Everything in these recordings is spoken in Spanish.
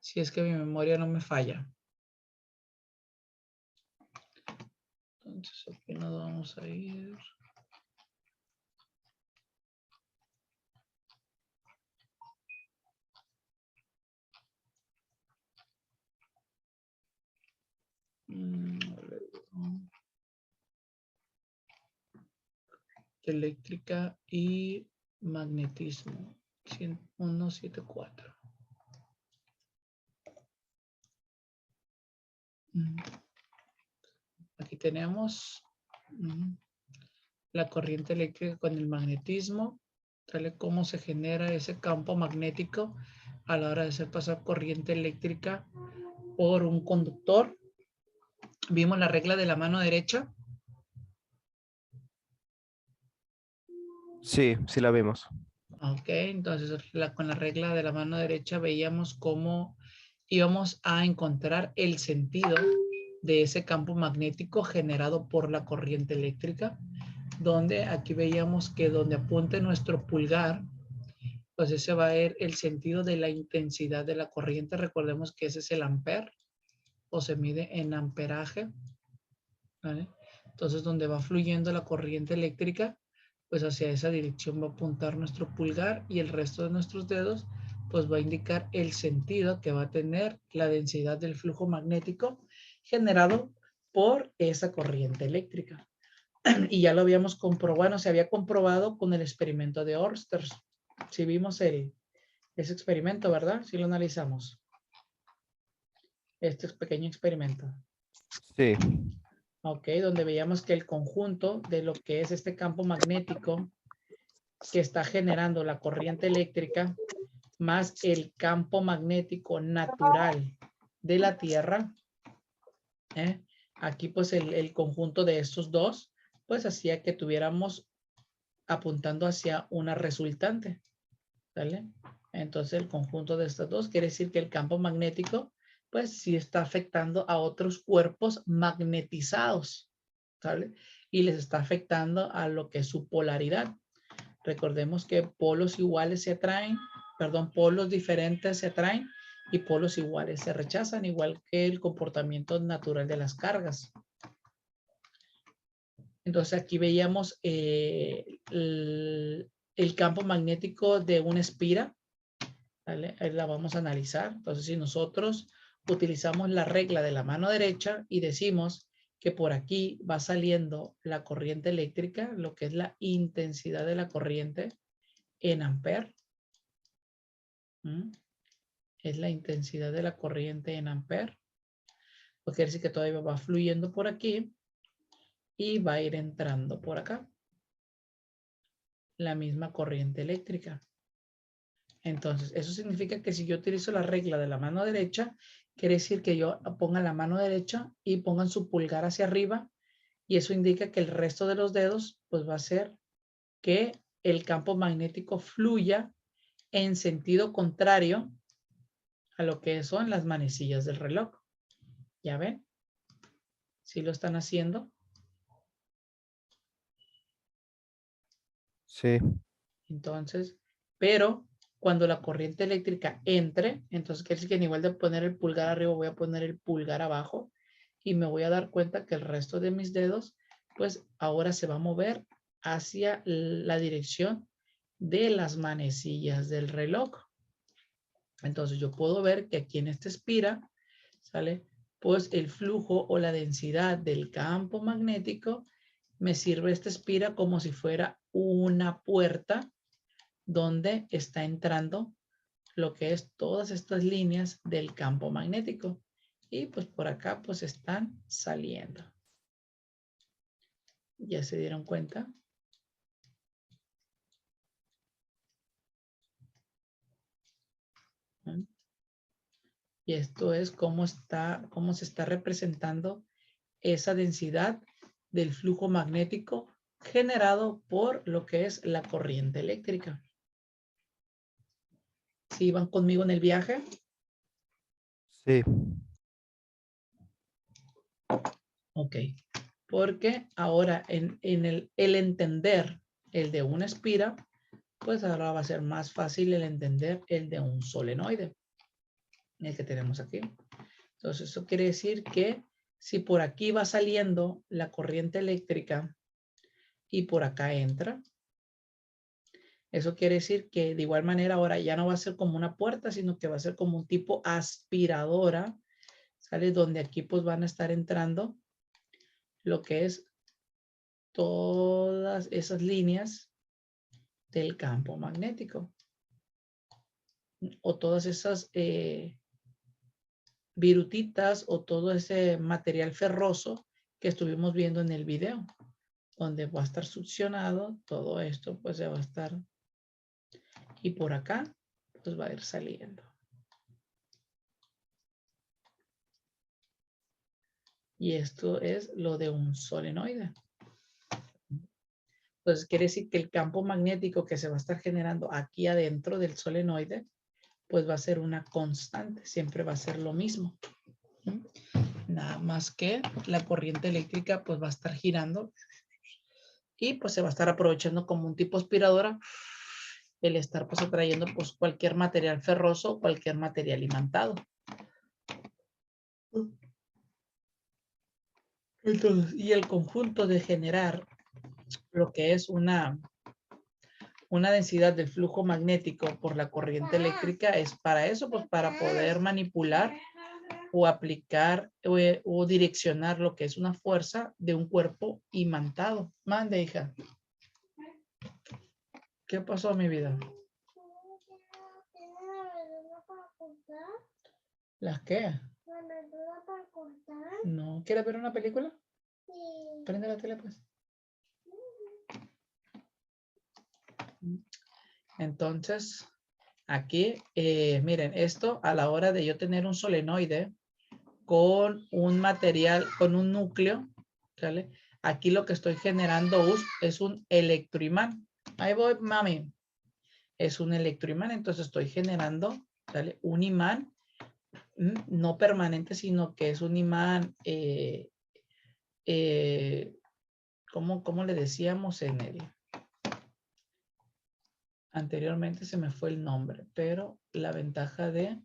Si es que mi memoria no me falla. Entonces aquí nos vamos a ir. Eléctrica y magnetismo. 174. Aquí tenemos la corriente eléctrica con el magnetismo, tal como se genera ese campo magnético a la hora de hacer pasar corriente eléctrica por un conductor. Vimos la regla de la mano derecha. Sí, sí la vemos. Ok, entonces con la regla de la mano derecha veíamos cómo íbamos a encontrar el sentido de ese campo magnético generado por la corriente eléctrica, donde aquí veíamos que donde apunte nuestro pulgar, pues ese va a ser el sentido de la intensidad de la corriente. Recordemos que ese es el amper, o se mide en amperaje, ¿vale? Entonces, donde va fluyendo la corriente eléctrica, pues hacia esa dirección va a apuntar nuestro pulgar, y el resto de nuestros dedos pues va a indicar el sentido que va a tener la densidad del flujo magnético generado por esa corriente eléctrica. Y ya lo habíamos comprobado, bueno, se había comprobado con el experimento de Oersted. Si vimos ese experimento, ¿verdad? Si lo analizamos. Este pequeño experimento. Sí. Ok, donde veíamos que el conjunto de lo que es este campo magnético que está generando la corriente eléctrica más el campo magnético natural de la Tierra, aquí pues el conjunto de estos dos pues hacía que tuviéramos apuntando hacia una resultante, ¿vale? Entonces el conjunto de estas dos quiere decir que el campo magnético pues sí está afectando a otros cuerpos magnetizados, ¿vale? Y les está afectando a lo que es su polaridad. Recordemos que polos iguales se atraen, perdón, polos diferentes se atraen y polos iguales se rechazan, igual que el comportamiento natural de las cargas. Entonces aquí veíamos el campo magnético de una espira, ¿vale? Ahí la vamos a analizar. Entonces si nosotros utilizamos la regla de la mano derecha y decimos que por aquí va saliendo la corriente eléctrica, lo que es la intensidad de la corriente en amper. Es la intensidad de la corriente en amper. Pues quiere decir que todavía va fluyendo por aquí y va a ir entrando por acá. La misma corriente eléctrica. Entonces, eso significa que si yo utilizo la regla de la mano derecha, quiere decir que yo ponga la mano derecha y pongan su pulgar hacia arriba, y eso indica que el resto de los dedos pues va a ser que el campo magnético fluya en sentido contrario a lo que son las manecillas del reloj. ¿Ya ven? ¿Sí lo están haciendo? Sí. Entonces, pero cuando la corriente eléctrica entre, entonces quiere decir que en igual de poner el pulgar arriba, voy a poner el pulgar abajo, y me voy a dar cuenta que el resto de mis dedos, pues ahora se va a mover hacia la dirección de las manecillas del reloj. Entonces yo puedo ver que aquí en esta espira, ¿sale? Pues el flujo o la densidad del campo magnético me sirve esta espira como si fuera una puerta donde está entrando lo que es todas estas líneas del campo magnético. Y pues por acá pues están saliendo. ¿Ya se dieron cuenta? Y esto es cómo se está representando esa densidad del flujo magnético generado por lo que es la corriente eléctrica. ¿Sí van conmigo en el viaje? Sí. Ok. Porque ahora en el entender el de una espira, pues ahora va a ser más fácil el entender el de un solenoide. el que tenemos aquí. Entonces, eso quiere decir que si por aquí va saliendo la corriente eléctrica y por acá entra, eso quiere decir que de igual manera ahora ya no va a ser como una puerta, sino que va a ser como un tipo aspiradora, ¿sale? Donde aquí pues van a estar entrando lo que es todas esas líneas del campo magnético o todas esas virutitas o todo ese material ferroso que estuvimos viendo en el video, donde va a estar succionado, todo esto pues se va a estar, y por acá pues va a ir saliendo. Y esto es lo de un solenoide. Entonces quiere decir que el campo magnético que se va a estar generando aquí adentro del solenoide, pues va a ser una constante, siempre va a ser lo mismo. Nada más que la corriente eléctrica pues va a estar girando y pues se va a estar aprovechando como un tipo aspiradora el estar pues atrayendo pues cualquier material ferroso, cualquier material imantado. Entonces, y el conjunto de generar lo que es una densidad del flujo magnético por la corriente eléctrica es para eso, pues para poder manipular o aplicar o direccionar lo que es una fuerza de un cuerpo imantado. Mande, hija. ¿Qué pasó, mi vida? ¿Las qué? No. ¿Quieres ver una película? Sí. Prende la tele, pues. Entonces, aquí, miren, esto a la hora de yo tener un solenoide con un material, con un núcleo, ¿sale? Aquí lo que estoy generando es un electroimán. Ahí voy, mami. Es un electroimán, entonces estoy generando, ¿sale? Un imán, no permanente, sino que es un imán, ¿cómo le decíamos en el? Anteriormente se me fue el nombre, pero la ventaja de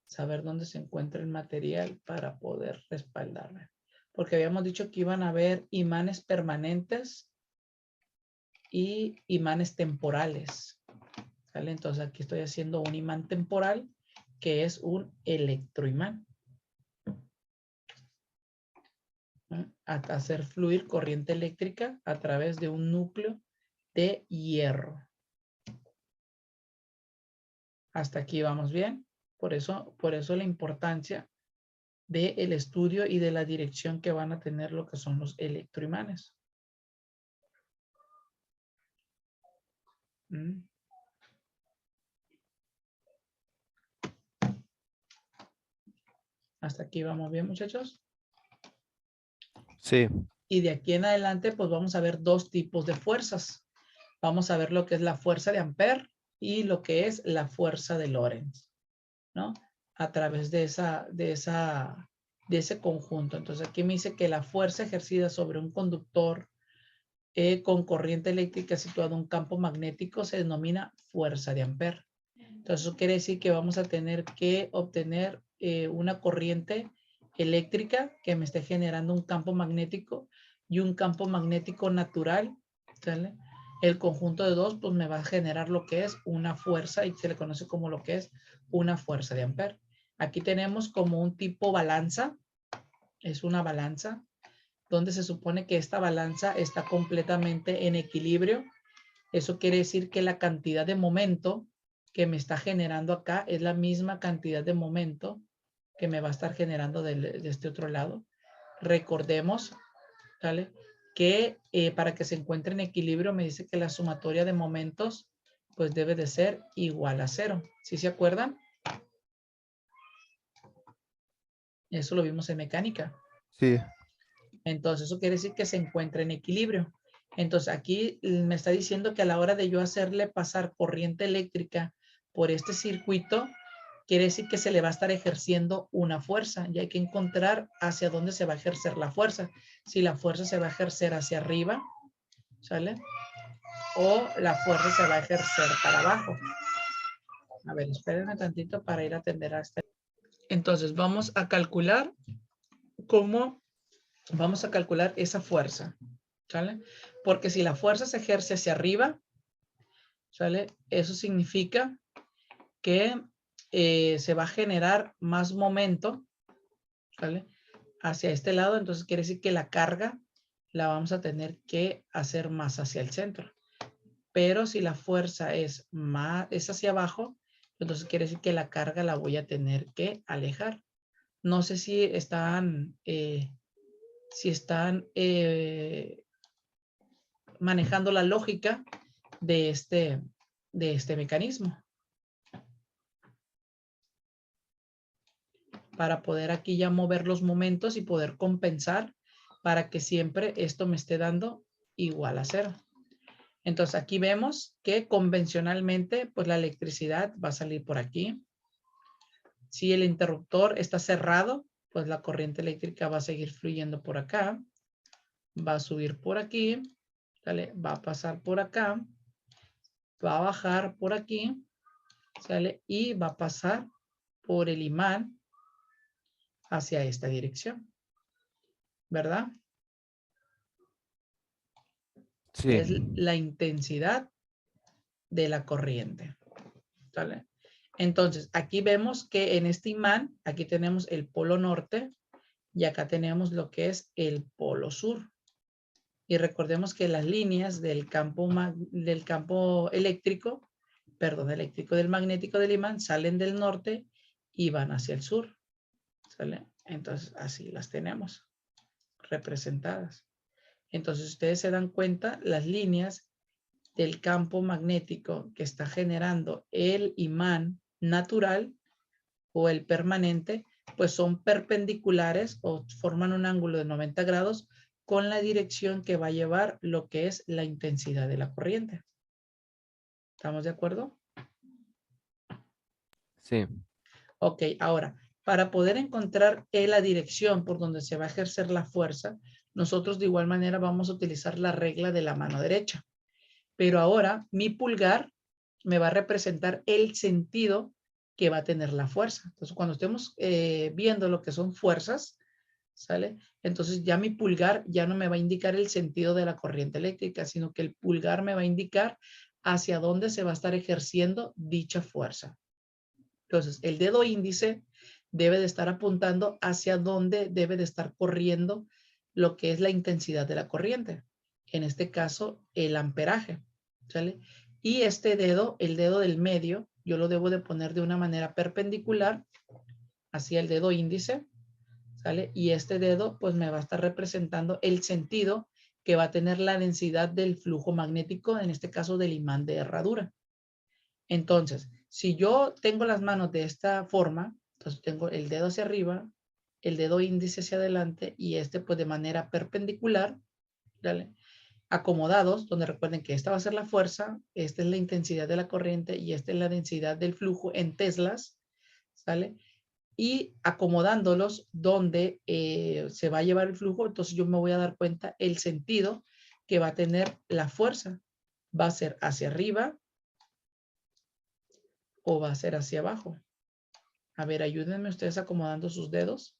saber dónde se encuentra el material para poder respaldarme. Porque habíamos dicho que iban a haber imanes permanentes y imanes temporales. ¿Vale? Entonces aquí estoy haciendo un imán temporal que es un electroimán. A hacer fluir corriente eléctrica a través de un núcleo de hierro. Hasta aquí vamos bien. Por eso la importancia del estudio y de la dirección que van a tener lo que son los electroimanes. Hasta aquí vamos bien, muchachos. Sí. Y de aquí en adelante, pues vamos a ver dos tipos de fuerzas. Vamos a ver lo que es la fuerza de Ampère y lo que es la fuerza de Lorentz, ¿no? A través de ese conjunto. Entonces aquí me dice que la fuerza ejercida sobre un conductor con corriente eléctrica situado en un campo magnético se denomina fuerza de Ampère. Entonces eso quiere decir que vamos a tener que obtener una corriente eléctrica que me esté generando un campo magnético y un campo magnético natural, ¿sale? El conjunto de dos pues me va a generar lo que es una fuerza y se le conoce como lo que es una fuerza de Ampère. Aquí tenemos como un tipo balanza, es una balanza donde se supone que esta balanza está completamente en equilibrio. Eso quiere decir que la cantidad de momento que me está generando acá es la misma cantidad de momento que me va a estar generando de este otro lado. Recordemos, ¿vale? Que para que se encuentre en equilibrio me dice que la sumatoria de momentos pues debe de ser igual a 0. ¿Sí se acuerdan? Eso lo vimos en mecánica. Sí. Entonces eso quiere decir que se encuentra en equilibrio. Entonces aquí me está diciendo que a la hora de yo hacerle pasar corriente eléctrica por este circuito, quiere decir que se le va a estar ejerciendo una fuerza y hay que encontrar hacia dónde se va a ejercer la fuerza. Si la fuerza se va a ejercer hacia arriba, ¿sale? O la fuerza se va a ejercer para abajo. A ver, espérenme tantito para ir a atender a este. Entonces vamos a calcular cómo vamos a calcular esa fuerza, ¿sale? Porque si la fuerza se ejerce hacia arriba, ¿sale? Eso significa que se va a generar más momento, ¿sale? Hacia este lado, entonces quiere decir que la carga la vamos a tener que hacer más hacia el centro. Pero si la fuerza es hacia abajo, entonces quiere decir que la carga la voy a tener que alejar. No sé si están manejando la lógica de este mecanismo. Para poder aquí ya mover los momentos y poder compensar para que siempre esto me esté dando igual a 0. Entonces aquí vemos que convencionalmente pues la electricidad va a salir por aquí. Si el interruptor está cerrado, pues la corriente eléctrica va a seguir fluyendo por acá. Va a subir por aquí, ¿sale? Va a pasar por acá, va a bajar por aquí, ¿sale? Y va a pasar por el imán hacia esta dirección, ¿verdad? Sí, Es la intensidad de la corriente, ¿sale? Entonces, aquí vemos que en este imán, aquí tenemos el polo norte y acá tenemos lo que es el polo sur. Y recordemos que las líneas del campo eléctrico, del magnético del imán, salen del norte y van hacia el sur, ¿sale? Entonces, así las tenemos representadas. Entonces, ustedes se dan cuenta, las líneas del campo magnético que está generando el imán natural o el permanente, pues son perpendiculares o forman un ángulo de 90 grados con la dirección que va a llevar lo que es la intensidad de la corriente. ¿Estamos de acuerdo? sí, Ok, ahora, para poder encontrar la dirección por donde se va a ejercer la fuerza, nosotros de igual manera vamos a utilizar la regla de la mano derecha. Pero ahora mi pulgar me va a representar el sentido que va a tener la fuerza. Entonces, cuando estemos viendo lo que son fuerzas, ¿sale? Entonces ya mi pulgar ya no me va a indicar el sentido de la corriente eléctrica, sino que el pulgar me va a indicar hacia dónde se va a estar ejerciendo dicha fuerza. Entonces, el dedo índice debe de estar apuntando hacia dónde debe de estar corriendo lo que es la intensidad de la corriente. En este caso, el amperaje, ¿sale? Y este dedo, el dedo del medio, yo lo debo de poner de una manera perpendicular hacia el dedo índice, ¿sale? Y este dedo, pues me va a estar representando el sentido que va a tener la densidad del flujo magnético, en este caso del imán de herradura. Entonces, si yo tengo las manos de esta forma, entonces tengo el dedo hacia arriba, el dedo índice hacia adelante y este pues de manera perpendicular, ¿vale? Acomodados, donde recuerden que esta va a ser la fuerza, esta es la intensidad de la corriente y esta es la densidad del flujo en teslas, ¿sale? Y acomodándolos donde se va a llevar el flujo, entonces yo me voy a dar cuenta el sentido que va a tener la fuerza. Va a ser hacia arriba o va a ser hacia abajo. A ver, ayúdenme ustedes acomodando sus dedos.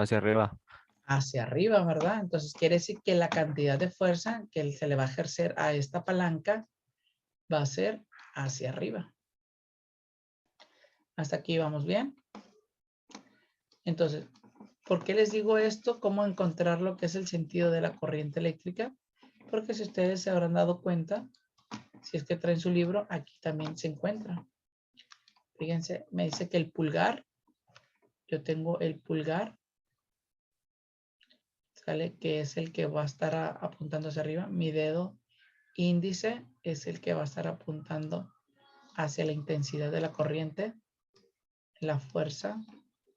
hacia arriba. Hacia arriba, ¿verdad? Entonces quiere decir que la cantidad de fuerza que se le va a ejercer a esta palanca va a ser hacia arriba. Hasta aquí vamos bien. Entonces, ¿por qué les digo esto? ¿Cómo encontrar lo que es el sentido de la corriente eléctrica? Porque si ustedes se habrán dado cuenta, si es que traen su libro, aquí también se encuentra. Fíjense, me dice que el pulgar, yo tengo el pulgar, ¿sale? Que es el que va a estar apuntando hacia arriba. Mi dedo índice es el que va a estar apuntando hacia la intensidad de la corriente, la fuerza,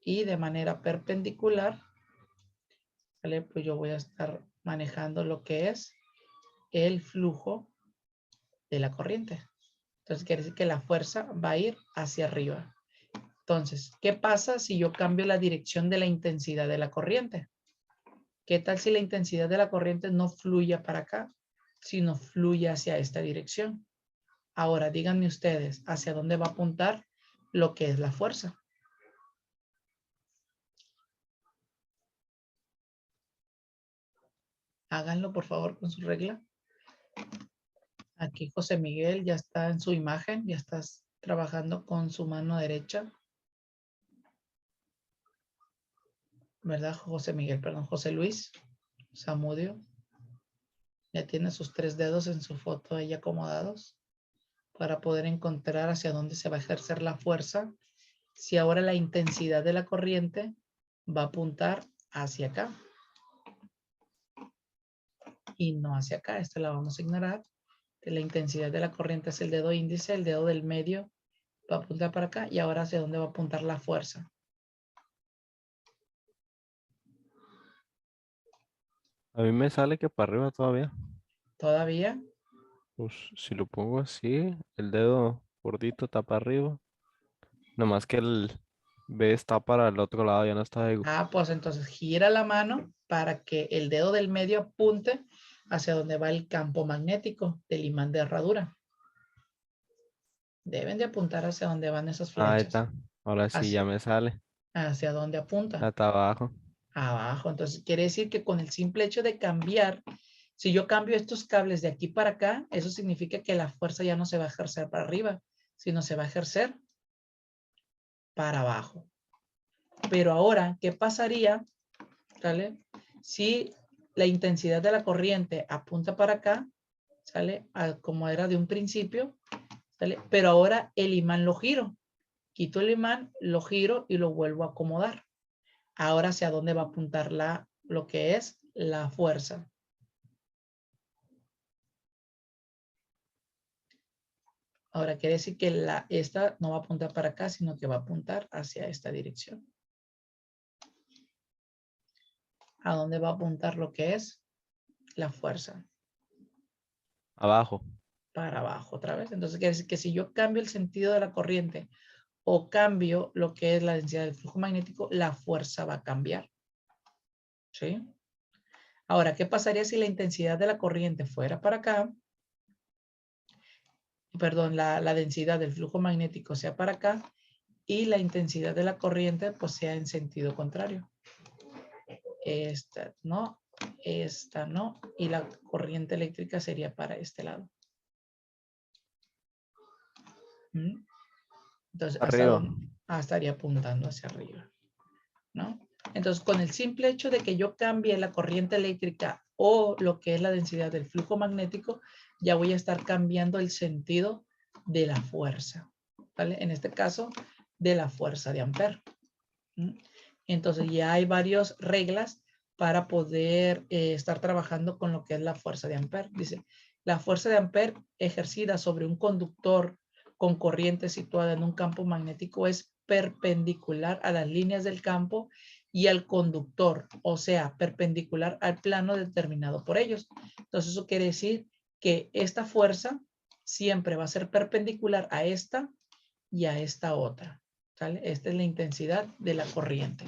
y de manera perpendicular, ¿vale? Pues yo voy a estar manejando lo que es el flujo de la corriente. Entonces quiere decir que la fuerza va a ir hacia arriba. Entonces, ¿qué pasa si yo cambio la dirección de la intensidad de la corriente? ¿Qué tal si la intensidad de la corriente no fluya para acá, sino fluye hacia esta dirección? Ahora díganme ustedes, ¿hacia dónde va a apuntar lo que es la fuerza? Háganlo por favor con su regla. Aquí José Miguel ya está en su imagen, ya estás trabajando con su mano derecha. ¿Verdad, José Miguel? Perdón, José Luis Zamudio. Ya tiene sus 3 dedos en su foto ahí acomodados para poder encontrar hacia dónde se va a ejercer la fuerza. Si ahora la intensidad de la corriente va a apuntar hacia acá y no hacia acá. Esta la vamos a ignorar. La intensidad de la corriente es el dedo índice, el dedo del medio va a apuntar para acá y ahora hacia dónde va a apuntar la fuerza. A mí me sale que para arriba todavía. Todavía. Pues si lo pongo así, el dedo gordito está para arriba. Nomás que el B está para el otro lado, ya no está de... Ah, pues entonces gira la mano para que el dedo del medio apunte hacia donde va el campo magnético del imán de herradura. Deben de apuntar hacia donde van esas Ah, ahí flechas. está. Ahora sí ya me sale. ¿Hacia dónde apunta? Hasta abajo. Abajo. Entonces quiere decir que con el simple hecho de cambiar, si yo cambio estos cables de aquí para acá, eso significa que la fuerza ya no se va a ejercer para arriba, sino se va a ejercer para abajo. Pero ahora, ¿qué pasaría? ¿Sale? Si la intensidad de la corriente apunta para acá, ¿sale? Como era de un principio, ¿sale? Pero ahora el imán lo giro. Quito el imán, lo giro y lo vuelvo a acomodar. Ahora hacia dónde va a apuntar lo que es la fuerza. Ahora quiere decir que esta no va a apuntar para acá, sino que va a apuntar hacia esta dirección. ¿A dónde va a apuntar lo que es la fuerza? Abajo. Para abajo otra vez. Entonces quiere decir que si yo cambio el sentido de la corriente o cambio lo que es la densidad del flujo magnético, la fuerza va a cambiar. ¿Sí? Ahora, ¿qué pasaría si la intensidad de la corriente fuera para acá? Perdón, la densidad del flujo magnético sea para acá y la intensidad de la corriente pues sea en sentido contrario. Esta no, y la corriente eléctrica sería para este lado. ¿Mm? Entonces, ¿hasta Arriba. dónde? Ah, estaría apuntando hacia arriba, ¿no? Entonces, con el simple hecho de que yo cambie la corriente eléctrica o lo que es la densidad del flujo magnético, ya voy a estar cambiando el sentido de la fuerza, ¿vale? En este caso, de la fuerza de Ampere. Entonces, ya hay varias reglas para poder estar trabajando con lo que es la fuerza de Ampere. Dice, la fuerza de Ampere ejercida sobre un conductor con corriente situada en un campo magnético es perpendicular a las líneas del campo y al conductor, o sea, perpendicular al plano determinado por ellos. Entonces, eso quiere decir que esta fuerza siempre va a ser perpendicular a esta y a esta otra. ¿Sale? Esta es la intensidad de la corriente.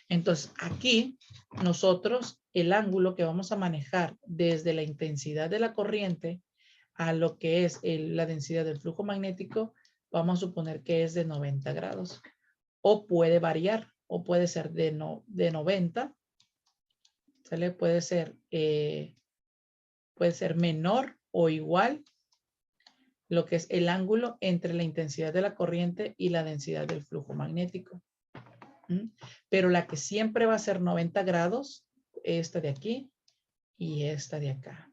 Entonces, aquí nosotros el ángulo que vamos a manejar desde la intensidad de la corriente a lo que es la densidad del flujo magnético, vamos a suponer que es de 90 grados. O puede variar, o puede ser de 90, ¿sale? Puede ser menor o igual lo que es el ángulo entre la intensidad de la corriente y la densidad del flujo magnético. Pero la que siempre va a ser 90 grados, esta de aquí y esta de acá.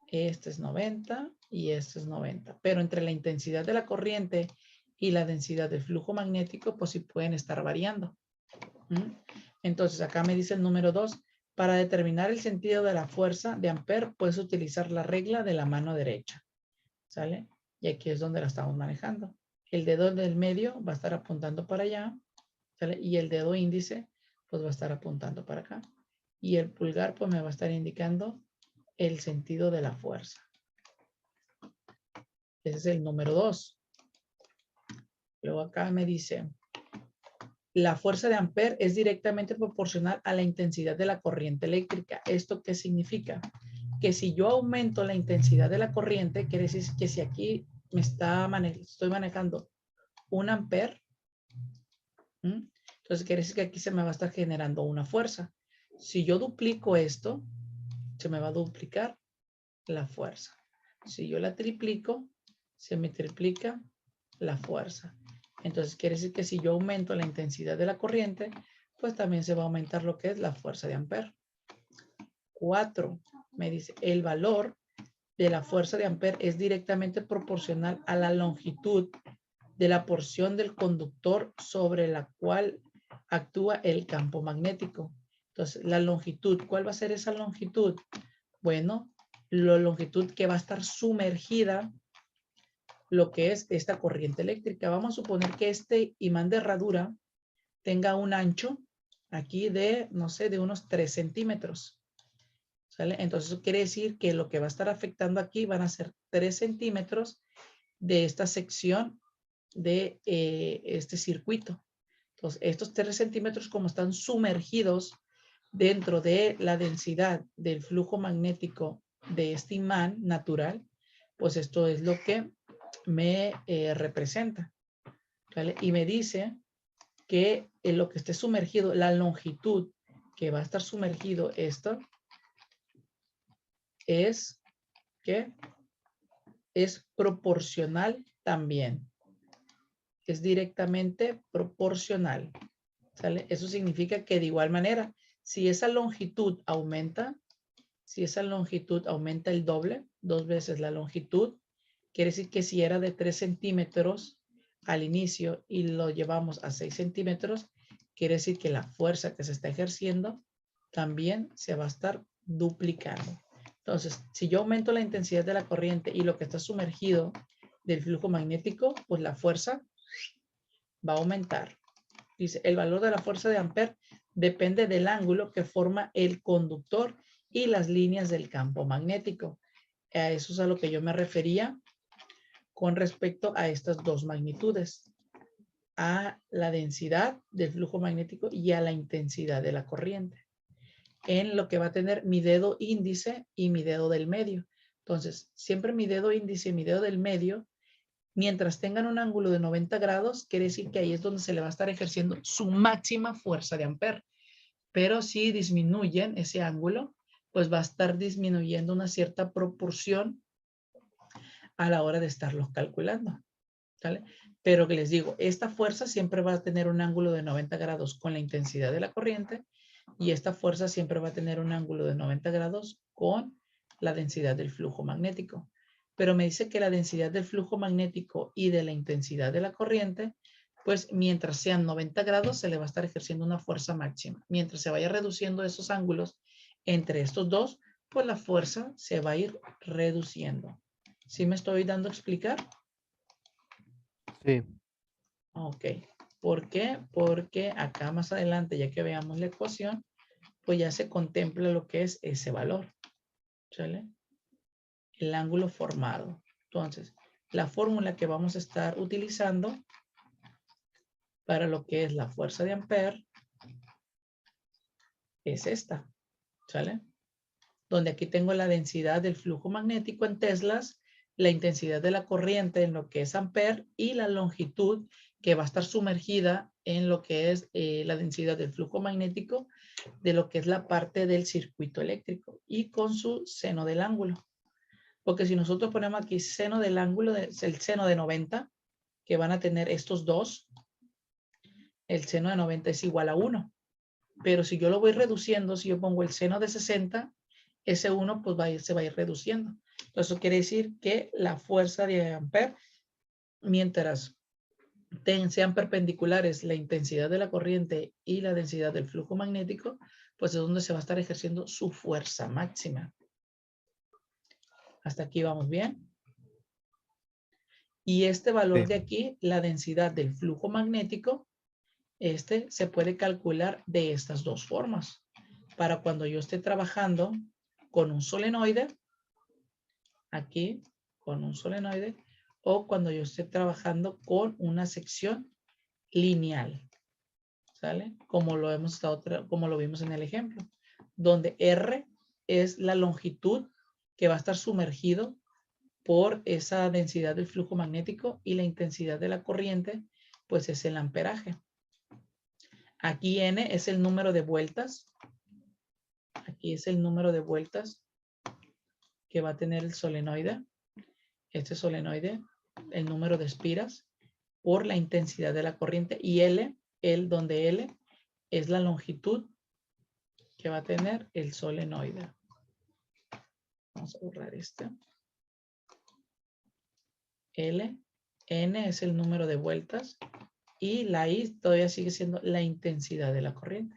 Este es 90 y este es 90. Pero entre la intensidad de la corriente y la densidad del flujo magnético, pues sí pueden estar variando. Entonces acá me dice el número 2. Para determinar el sentido de la fuerza de Ampere, puedes utilizar la regla de la mano derecha. ¿Sale? Y aquí es donde la estamos manejando. El dedo del medio va a estar apuntando para allá, ¿sale? Y el dedo índice pues va a estar apuntando para acá. Y el pulgar pues me va a estar indicando el sentido de la fuerza. Ese es el número 2. Luego acá me dice, la fuerza de Ampere es directamente proporcional a la intensidad de la corriente eléctrica. ¿Esto qué significa? Que si yo aumento la intensidad de la corriente, quiere decir que si aquí estoy manejando 1 ampere, entonces quiere decir que aquí se me va a estar generando una fuerza. Si yo duplico esto, se me va a duplicar la fuerza. Si yo la triplico, se me triplica la fuerza. Entonces quiere decir que si yo aumento la intensidad de la corriente, pues también se va a aumentar lo que es la fuerza de Ampere. 4, me dice, el valor de la fuerza de Ampere es directamente proporcional a la longitud de la porción del conductor sobre la cual actúa el campo magnético. Entonces, la longitud, ¿cuál va a ser esa longitud? Bueno, la longitud que va a estar sumergida lo que es esta corriente eléctrica. Vamos a suponer que este imán de herradura tenga un ancho aquí de, no sé, de unos 3 centímetros. ¿Sale? Entonces eso quiere decir que lo que va a estar afectando aquí van a ser 3 centímetros de esta sección de este circuito. Entonces estos 3 centímetros, como están sumergidos dentro de la densidad del flujo magnético de este imán natural, pues esto es lo que me representa. ¿Vale? Y me dice que en lo que esté sumergido, la longitud que va a estar sumergido esto es que es proporcional también. Es directamente proporcional. ¿Sale? Eso significa que de igual manera, si esa longitud aumenta, el doble, 2 veces la longitud, quiere decir que si era de 3 centímetros al inicio y lo llevamos a 6 centímetros, quiere decir que la fuerza que se está ejerciendo también se va a estar duplicando. Entonces, si yo aumento la intensidad de la corriente y lo que está sumergido del flujo magnético, pues la fuerza va a aumentar. Dice, el valor de la fuerza de Ampere depende del ángulo que forma el conductor y las líneas del campo magnético. A eso es a lo que yo me refería con respecto a estas dos magnitudes, a la densidad del flujo magnético y a la intensidad de la corriente, en lo que va a tener mi dedo índice y mi dedo del medio. Entonces, siempre mi dedo índice y mi dedo del medio, mientras tengan un ángulo de 90 grados, quiere decir que ahí es donde se le va a estar ejerciendo su máxima fuerza de Ampere. Pero si disminuyen ese ángulo, pues va a estar disminuyendo una cierta proporción a la hora de estarlos calculando. ¿Vale? Pero que les digo, esta fuerza siempre va a tener un ángulo de 90 grados con la intensidad de la corriente y esta fuerza siempre va a tener un ángulo de 90 grados con la densidad del flujo magnético. Pero me dice que la densidad del flujo magnético y de la intensidad de la corriente, pues mientras sean 90 grados se le va a estar ejerciendo una fuerza máxima. Mientras se vaya reduciendo esos ángulos entre estos dos, pues la fuerza se va a ir reduciendo. ¿Sí me estoy dando a explicar? Sí. Ok. ¿Por qué? Porque acá más adelante, ya que veamos la ecuación, pues ya se contempla lo que es ese valor. ¿Sale? El ángulo formado. Entonces, la fórmula que vamos a estar utilizando para lo que es la fuerza de Ampere es esta. ¿Sale? Donde aquí tengo la densidad del flujo magnético en teslas, la intensidad de la corriente en lo que es Ampere y la longitud que va a estar sumergida en lo que es la densidad del flujo magnético de lo que es la parte del circuito eléctrico y con su seno del ángulo. Porque si nosotros ponemos aquí seno del ángulo, el seno de 90, que van a tener estos dos, el seno de 90 es igual a 1. Pero si yo lo voy reduciendo, si yo pongo el seno de 60, ese 1 pues se va a ir reduciendo. Entonces eso quiere decir que la fuerza de Ampere, mientras sean perpendiculares la intensidad de la corriente y la densidad del flujo magnético, pues es donde se va a estar ejerciendo su fuerza máxima. Hasta aquí vamos bien. Y este valor Sí. de aquí, la densidad del flujo magnético, este se puede calcular de estas dos formas. Para cuando yo esté trabajando con un solenoide, aquí con un solenoide, o cuando yo esté trabajando con una sección lineal. ¿sale? Como lo vimos en el ejemplo, donde R es la longitud que va a estar sumergido por esa densidad del flujo magnético y la intensidad de la corriente, pues es el amperaje. Aquí N es el número de vueltas. Aquí es el número de vueltas que va a tener el solenoide. Este solenoide, el número de espiras por la intensidad de la corriente. Y donde L es la longitud que va a tener el solenoide. Vamos a borrar este. L, N es el número de vueltas y la I todavía sigue siendo la intensidad de la corriente.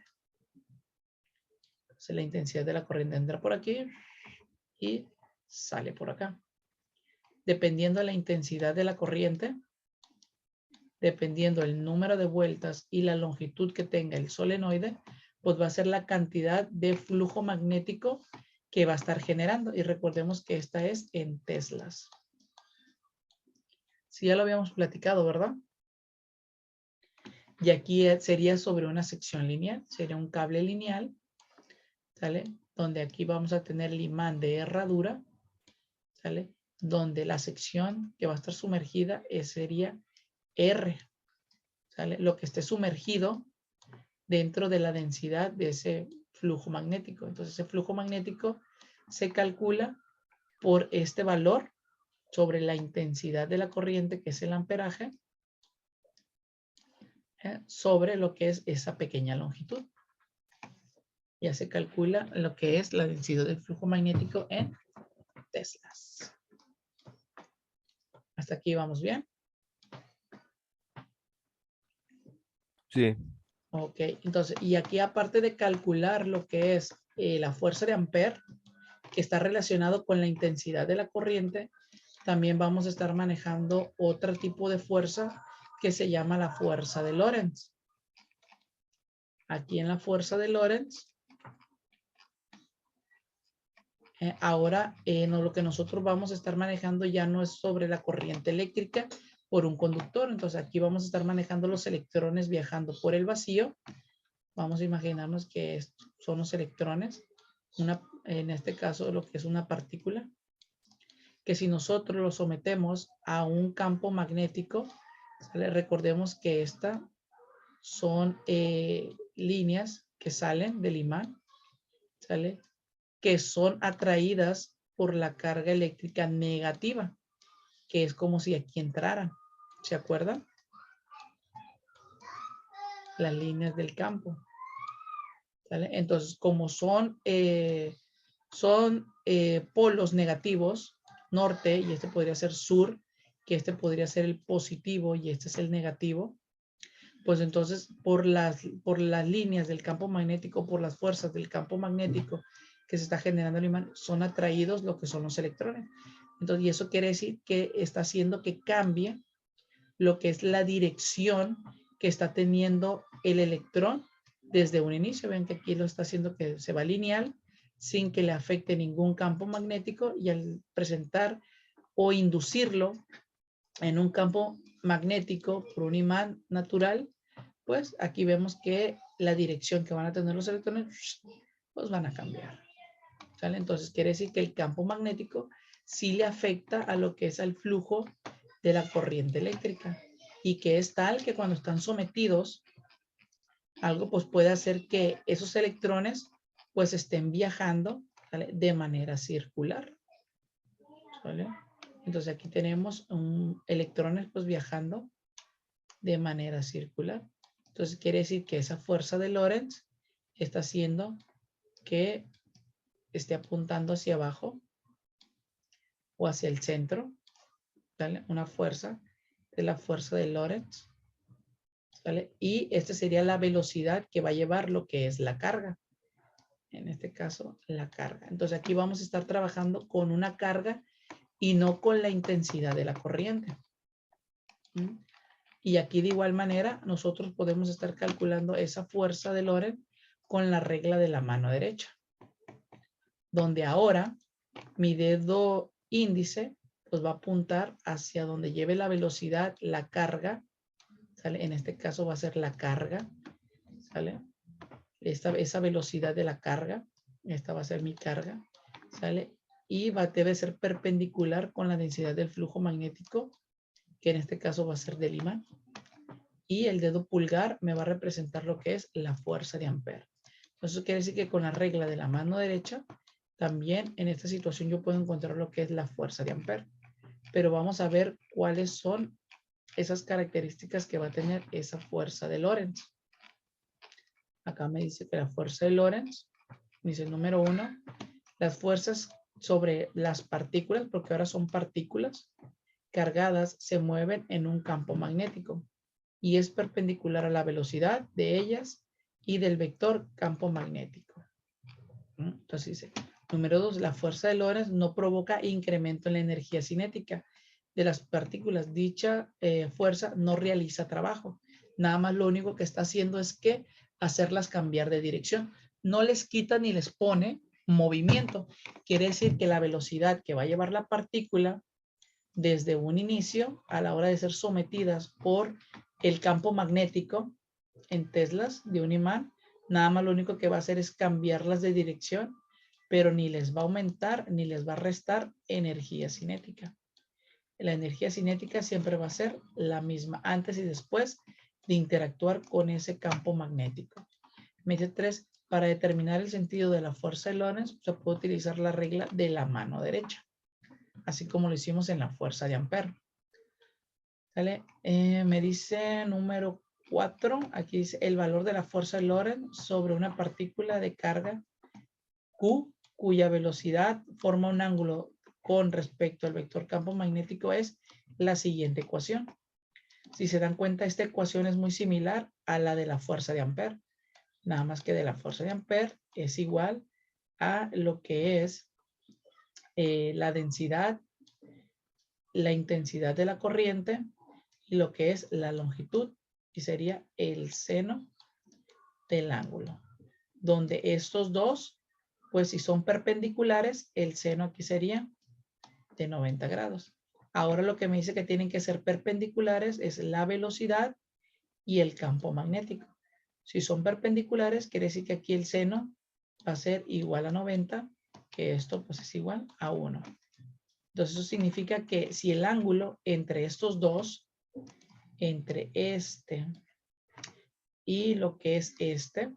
Entonces la intensidad de la corriente entra por aquí y sale por acá. Dependiendo de la intensidad de la corriente, dependiendo el número de vueltas y la longitud que tenga el solenoide, pues va a ser la cantidad de flujo magnético que va a estar generando. Y recordemos que esta es en teslas. Sí, ya lo habíamos platicado, ¿verdad? Y aquí sería sobre una sección lineal, sería un cable lineal, ¿sale? Donde aquí vamos a tener el imán de herradura, ¿sale? Donde la sección que va a estar sumergida sería R, ¿sale? Lo que esté sumergido dentro de la densidad de ese flujo magnético. Entonces, ese flujo magnético se calcula por este valor sobre la intensidad de la corriente, que es el amperaje, sobre lo que es esa pequeña longitud. Ya se calcula lo que es la densidad del flujo magnético en teslas. ¿Hasta aquí vamos bien? Sí. Ok, entonces, y aquí aparte de calcular lo que es la fuerza de Ampere, que está relacionado con la intensidad de la corriente, también vamos a estar manejando otro tipo de fuerza que se llama la fuerza de Lorentz. Aquí en la fuerza de Lorentz, ahora lo que nosotros vamos a estar manejando ya no es sobre la corriente eléctrica por un conductor. Entonces aquí vamos a estar manejando los electrones viajando por el vacío. Vamos a imaginarnos que son los electrones, en este caso lo que es una partícula, que si nosotros lo sometemos a un campo magnético, ¿sale? Recordemos que estas son líneas que salen del imán, ¿sale? Que son atraídas por la carga eléctrica negativa, que es como si aquí entraran. ¿Se acuerdan? Las líneas del campo. ¿Sale? Entonces, como son polos negativos, norte, y este podría ser sur, que este podría ser el positivo y este es el negativo, pues entonces por las líneas del campo magnético, por las fuerzas del campo magnético que se está generando el imán, son atraídos lo que son los electrones. Entonces, y eso quiere decir que está haciendo que cambie lo que es la dirección que está teniendo el electrón desde un inicio. Ven que aquí lo está haciendo que se va lineal sin que le afecte ningún campo magnético, y al presentar o inducirlo en un campo magnético por un imán natural, pues aquí vemos que la dirección que van a tener los electrones pues van a cambiar. ¿Sale? Entonces quiere decir que el campo magnético sí le afecta a lo que es el flujo de la corriente eléctrica, y que es tal que cuando están sometidos algo, pues puede hacer que esos electrones pues estén viajando, ¿vale? De manera circular, ¿vale? Entonces aquí tenemos electrones pues viajando de manera circular. Entonces quiere decir que esa fuerza de Lorentz está haciendo que esté apuntando hacia abajo o hacia el centro, ¿vale? Una fuerza de la fuerza de Lorentz, ¿vale? Y esta sería la velocidad que va a llevar lo que es la carga. En este caso, la carga. Entonces aquí vamos a estar trabajando con una carga y no con la intensidad de la corriente. Y aquí de igual manera nosotros podemos estar calculando esa fuerza de Lorentz con la regla de la mano derecha, donde ahora mi dedo índice pues va a apuntar hacia donde lleve la velocidad, la carga, ¿sale? En este caso va a ser la carga, ¿sale? Esa velocidad de la carga, esta va a ser mi carga, ¿sale? Y debe ser perpendicular con la densidad del flujo magnético, que en este caso va a ser del imán. Y el dedo pulgar me va a representar lo que es la fuerza de Ampere. Entonces, eso quiere decir que con la regla de la mano derecha, también en esta situación yo puedo encontrar lo que es la fuerza de Ampere. Pero vamos a ver cuáles son esas características que va a tener esa fuerza de Lorentz. Acá me dice que la fuerza de Lorentz, dice el número 1, las fuerzas sobre las partículas, porque ahora son partículas cargadas, se mueven en un campo magnético y es perpendicular a la velocidad de ellas y del vector campo magnético. Entonces dice, número 2, la fuerza de Lorentz no provoca incremento en la energía cinética de las partículas. Dicha fuerza no realiza trabajo. Nada más lo único que está haciendo es que hacerlas cambiar de dirección. No les quita ni les pone movimiento. Quiere decir que la velocidad que va a llevar la partícula desde un inicio a la hora de ser sometidas por el campo magnético en teslas de un imán, nada más lo único que va a hacer es cambiarlas de dirección, pero ni les va a aumentar ni les va a restar energía cinética. La energía cinética siempre va a ser la misma antes y después de interactuar con ese campo magnético. Medida 3. Para determinar el sentido de la fuerza de Lorentz se puede utilizar la regla de la mano derecha, así como lo hicimos en la fuerza de Ampere. ¿Sale? Me dice número 4, aquí dice el valor de la fuerza de Lorentz sobre una partícula de carga Q, cuya velocidad forma un ángulo con respecto al vector campo magnético es la siguiente ecuación. Si se dan cuenta, esta ecuación es muy similar a la de la fuerza de Ampere, nada más que de la fuerza de Ampere es igual a lo que es la densidad, la intensidad de la corriente y lo que es la longitud, y sería el seno del ángulo, donde estos dos, pues si son perpendiculares, el seno aquí sería de 90 grados. Ahora lo que me dice que tienen que ser perpendiculares es la velocidad y el campo magnético. Si son perpendiculares, quiere decir que aquí el seno va a ser igual a 90, que esto pues es igual a 1. Entonces eso significa que si el ángulo entre estos dos, entre este y lo que es este,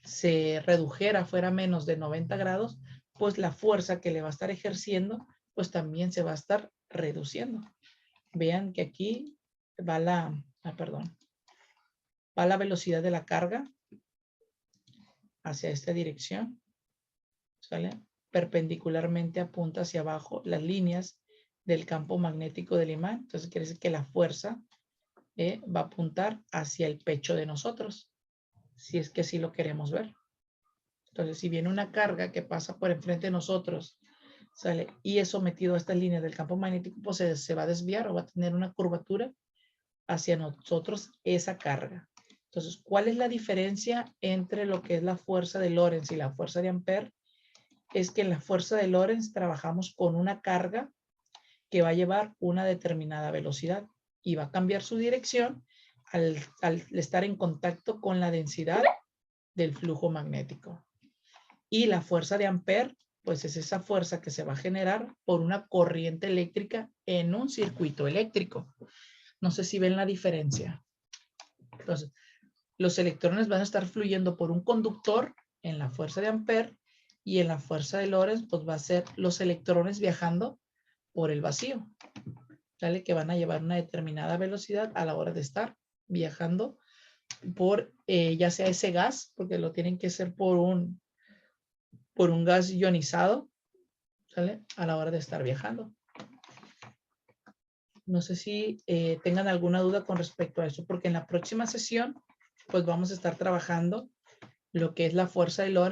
se redujera, fuera menos de 90 grados, pues la fuerza que le va a estar ejerciendo, pues también se va a estar reduciendo. Vean que aquí va va la velocidad de la carga hacia esta dirección, ¿sale? Perpendicularmente apunta hacia abajo las líneas del campo magnético del imán. Entonces quiere decir que la fuerza va a apuntar hacia el pecho de nosotros, si es que así lo queremos ver. Entonces, si viene una carga que pasa por enfrente de nosotros, ¿sale? Y es sometido a estas líneas del campo magnético, pues se va a desviar o va a tener una curvatura hacia nosotros esa carga. Entonces, ¿cuál es la diferencia entre lo que es la fuerza de Lorentz y la fuerza de Ampere? Es que en la fuerza de Lorentz trabajamos con una carga que va a llevar una determinada velocidad y va a cambiar su dirección al estar en contacto con la densidad del flujo magnético. Y la fuerza de Ampere, pues es esa fuerza que se va a generar por una corriente eléctrica en un circuito eléctrico. No sé si ven la diferencia. Entonces, los electrones van a estar fluyendo por un conductor en la fuerza de Ampere y en la fuerza de Lorentz, pues va a ser los electrones viajando por el vacío. ¿Sale? Que van a llevar una determinada velocidad a la hora de estar viajando por ya sea ese gas, porque lo tienen que hacer por un gas ionizado, ¿sale? A la hora de estar viajando. No sé si tengan alguna duda con respecto a eso, porque en la próxima sesión, pues vamos a estar trabajando lo que es la fuerza de Lorentz